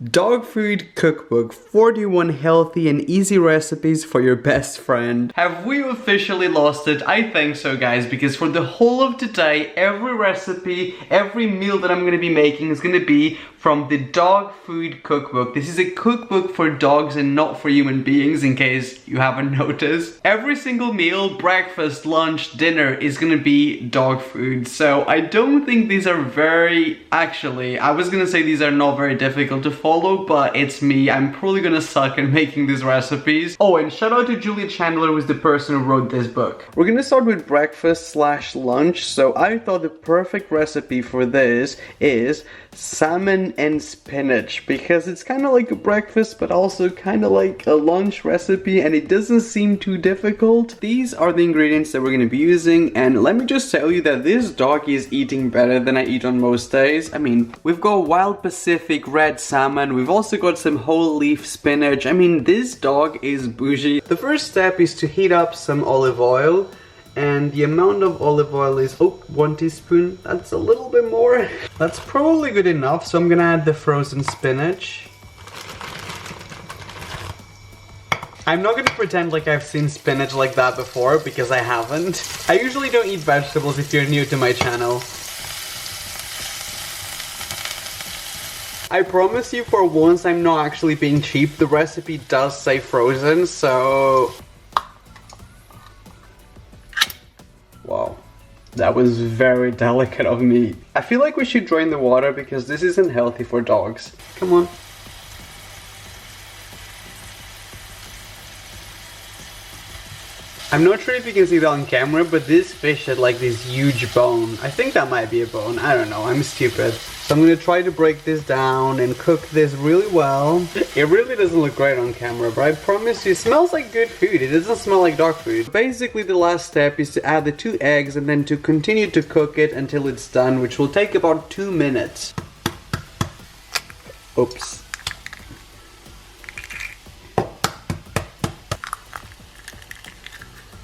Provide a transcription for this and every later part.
Dog Food Cookbook: 41 healthy and easy recipes for your best friend. Have we officially lost it? I think so, guys, because for the whole of today, every recipe, every meal that I'm going to be making is going to be from the Dog Food Cookbook. This is a cookbook for dogs and not for human beings, in case you haven't noticed. Every single meal, breakfast, lunch, dinner, is going to be dog food. So I don't think these are actually, I was going to say these are not very difficult to follow, but it's me. I'm probably gonna suck at making these recipes. Oh, and shout out to Julia Chandler, who's the person who wrote this book. We're gonna start with breakfast slash lunch. So I thought the perfect recipe for this is salmon and spinach, because it's kind of like a breakfast but also kind of like a lunch recipe, and it doesn't seem too difficult. These are the ingredients that we're gonna be using, and let me just tell you that this dog is eating better than I eat on most days. I mean, we've got Wild Pacific red salmon. We've also got some whole leaf spinach. I mean, this dog is bougie. The first step is to heat up some olive oil, and the amount of olive oil is 1 teaspoon. That's a little bit more. That's probably good enough, so I'm gonna add the frozen spinach. I'm not gonna pretend like I've seen spinach like that before, because I haven't. I usually don't eat vegetables if you're new to my channel. I promise you, for once, I'm not actually being cheap. The recipe does say frozen, so... Wow. That was very delicate of me. I feel like we should drain the water because this isn't healthy for dogs. Come on. I'm not sure if you can see that on camera, but this fish had like this huge bone. I think that might be a bone. I don't know. I'm stupid. So I'm gonna try to break this down and cook this really well. It really doesn't look great on camera, but I promise you, it smells like good food. It doesn't smell like dog food. Basically, the last step is to add the 2 eggs and then to continue to cook it until it's done, which will take about 2 minutes. Oops.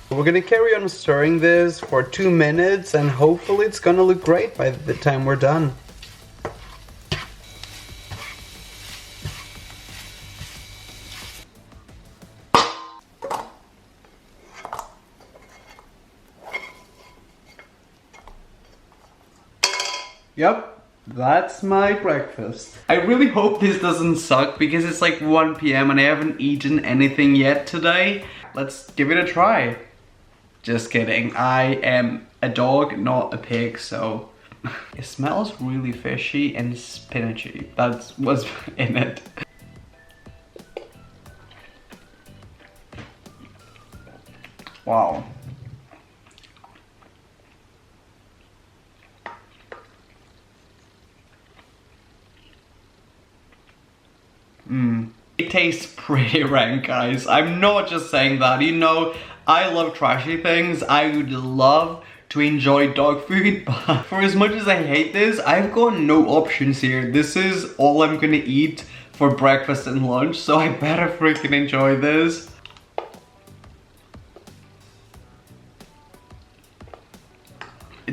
We're gonna carry on stirring this for 2 minutes, and hopefully it's gonna look great by the time we're done. Yep, that's my breakfast. I really hope this doesn't suck because it's like 1 PM and I haven't eaten anything yet today. Let's give it a try. Just kidding, I am a dog, not a pig, so... It smells really fishy and spinachy. That's what's in it. Wow. It tastes pretty rank, guys. I'm not just saying that. You know, I love trashy things. I would love to enjoy dog food, but for as much as I hate this, I've got no options here. This is all I'm gonna eat for breakfast and lunch, so I better freaking enjoy this.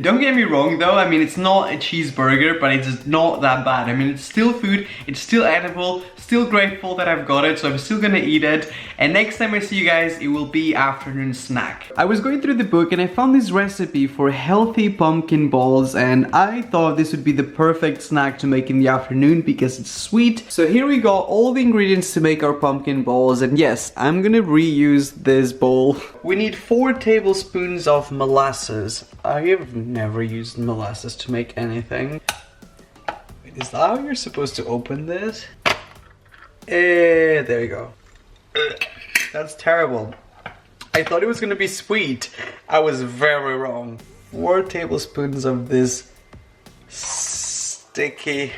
Don't get me wrong though, I mean, it's not a cheeseburger, but it's not that bad. I mean, it's still food, it's still edible, still grateful that I've got it, so I'm still gonna eat it. And next time I see you guys, it will be afternoon snack. I was going through the book and I found this recipe for healthy pumpkin balls, and I thought this would be the perfect snack to make in the afternoon because it's sweet. So here we got all the ingredients to make our pumpkin balls, and yes, I'm gonna reuse this bowl. We need 4 tablespoons of molasses. I have never used molasses to make anything. Wait, is that how you're supposed to open this? There you go. That's terrible. I thought it was gonna be sweet. I was very wrong. 4 tablespoons of this sticky,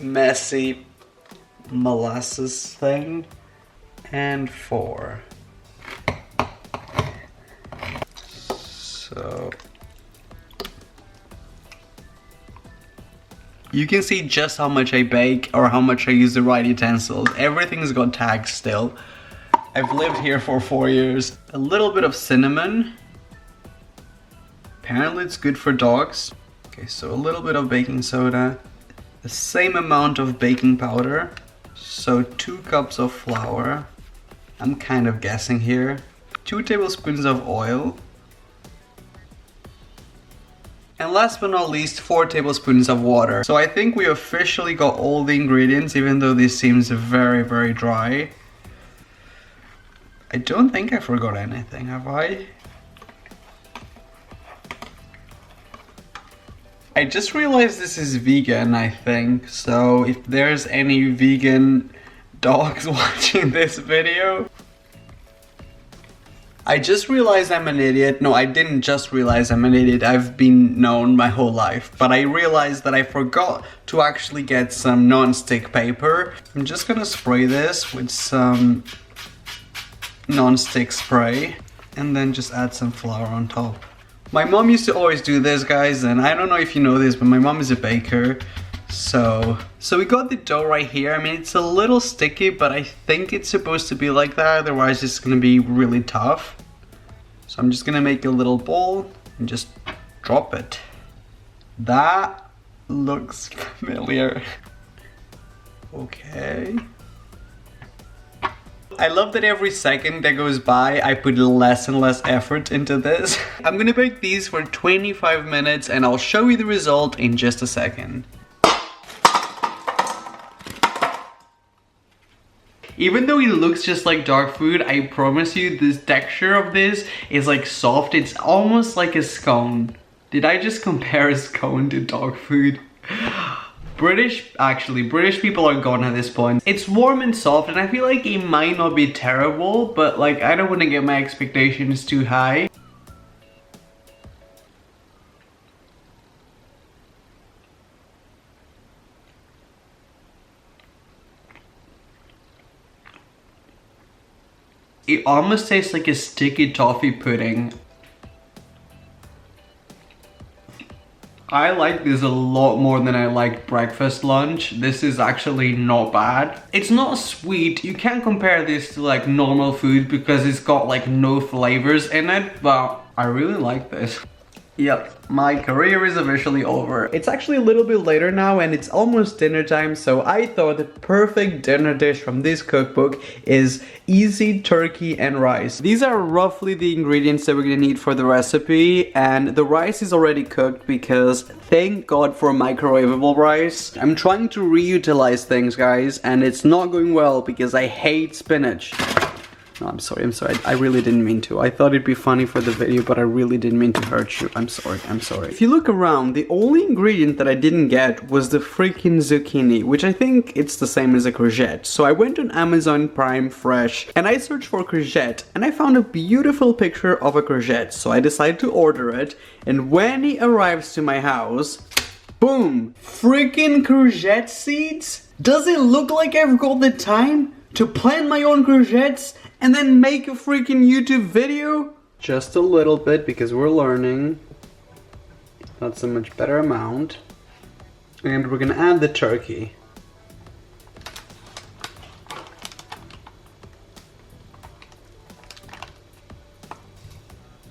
messy molasses thing. And 4. So... you can see just how much I bake or how much I use the right utensils. Everything's got tags still. I've lived here for 4 years. A little bit of cinnamon. Apparently it's good for dogs. Okay, so a little bit of baking soda. The same amount of baking powder. So 2 cups of flour. I'm kind of guessing here. 2 tablespoons of oil. And last but not least, 4 tablespoons of water. So I think we officially got all the ingredients, even though this seems very, very dry. I don't think I forgot anything, have I? I just realized this is vegan, I think. So if there's any vegan dogs watching this video, I just realized I'm an idiot. No, I didn't just realize I'm an idiot. I've been known my whole life. But I realized that I forgot to actually get some non-stick paper. I'm just gonna spray this with some non-stick spray and then just add some flour on top. My mom used to always do this, guys, and I don't know if you know this, but my mom is a baker. So we got the dough right here. I mean, it's a little sticky, but I think it's supposed to be like that, otherwise it's gonna be really tough. So I'm just gonna make a little bowl and just drop it. That looks familiar. Okay. I love that every second that goes by, I put less and less effort into this. I'm gonna bake these for 25 minutes and I'll show you the result in just a second. Even though it looks just like dog food, I promise you this texture of this is like soft. It's almost like a scone. Did I just compare a scone to dog food? British people are gone at this point. It's warm and soft and I feel like it might not be terrible, but like I don't want to get my expectations too high. It almost tastes like a sticky toffee pudding. I like this a lot more than I like breakfast lunch. This is actually not bad. It's not sweet. You can't compare this to like normal food because it's got like no flavors in it, but I really like this. Yep, my career is officially over. It's actually a little bit later now and it's almost dinner time, so I thought the perfect dinner dish from this cookbook is easy turkey and rice. These are roughly the ingredients that we're gonna need for the recipe, and the rice is already cooked because thank God for microwavable rice. I'm trying to reutilize things, guys, and it's not going well because I hate spinach. No, I'm sorry, I really didn't mean to. I thought it'd be funny for the video, but I really didn't mean to hurt you. I'm sorry. If you look around, the only ingredient that I didn't get was the freaking zucchini, which I think it's the same as a courgette. So I went on Amazon Prime Fresh, and I searched for courgette, and I found a beautiful picture of a courgette. So I decided to order it, and when it arrives to my house, boom! Freaking courgette seeds? Does it look like I've got the time to plant my own courgettes and then make a freaking YouTube video? Just a little bit because we're learning. That's a much better amount. And we're gonna add the turkey.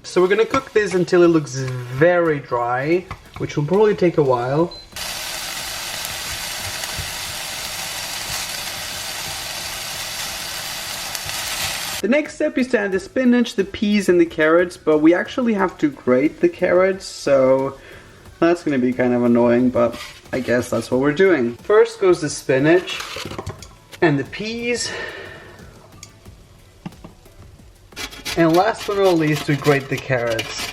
So we're gonna cook this until it looks very dry, which will probably take a while. The next step is to add the spinach, the peas and the carrots, but we actually have to grate the carrots, so that's gonna be kind of annoying, but I guess that's what we're doing. First goes the spinach and the peas, and last but not least we grate the carrots.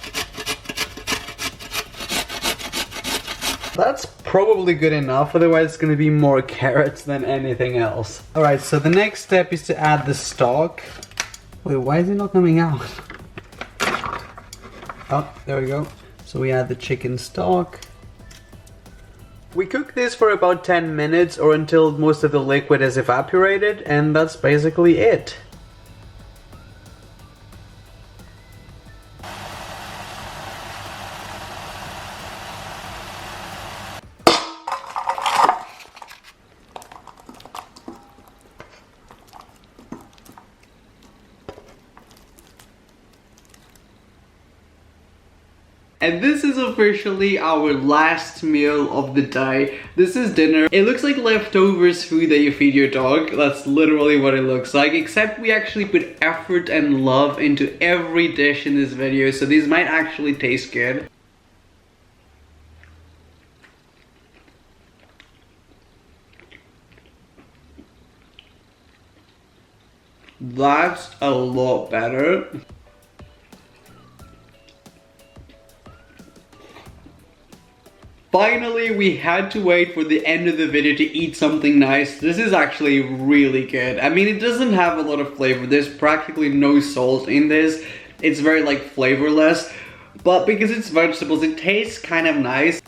That's probably good enough, otherwise it's gonna be more carrots than anything else. Alright, so the next step is to add the stock. Wait, why is it not coming out? Oh, there we go. So we add the chicken stock. We cook this for about 10 minutes or until most of the liquid is evaporated, and that's basically it. And this is officially our last meal of the day. This is dinner. It looks like leftovers food that you feed your dog. That's literally what it looks like, except we actually put effort and love into every dish in this video, so these might actually taste good. That's a lot better. Finally, we had to wait for the end of the video to eat something nice. This is actually really good. I mean, it doesn't have a lot of flavor. There's practically no salt in this. It's very like flavorless, but because it's vegetables, it tastes kind of nice.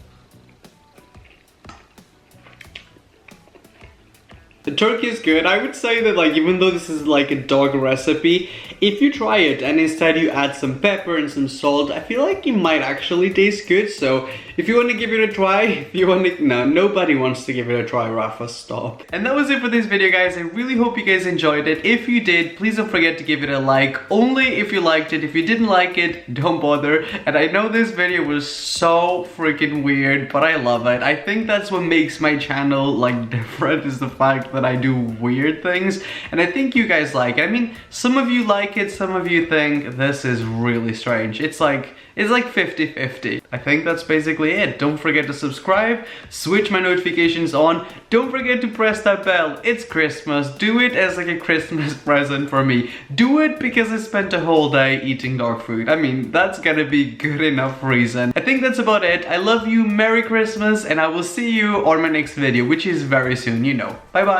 The turkey is good. I would say that like even though this is like a dog recipe, if you try it and instead you add some pepper and some salt, I feel like it might actually taste good. So if you want to give it a try, if you want to, no, nobody wants to give it a try, Rafa, stop. And that was it for this video, guys. I really hope you guys enjoyed it. If you did, please don't forget to give it a like. Only if you liked it. If you didn't like it, don't bother. And I know this video was so freaking weird, but I love it. I think that's what makes my channel like different, is the fact that I do weird things, and I think you guys like it. I mean, some of you like it, some of you think this is really strange. It's like 50-50. I think that's basically it. Don't forget to subscribe, switch my notifications on, don't forget to press that bell. It's Christmas. Do it as like a Christmas present for me. Do it because I spent a whole day eating dog food. I mean, that's gonna be good enough reason. I think that's about it. I love you, Merry Christmas, and I will see you on my next video, which is very soon, you know. Bye bye.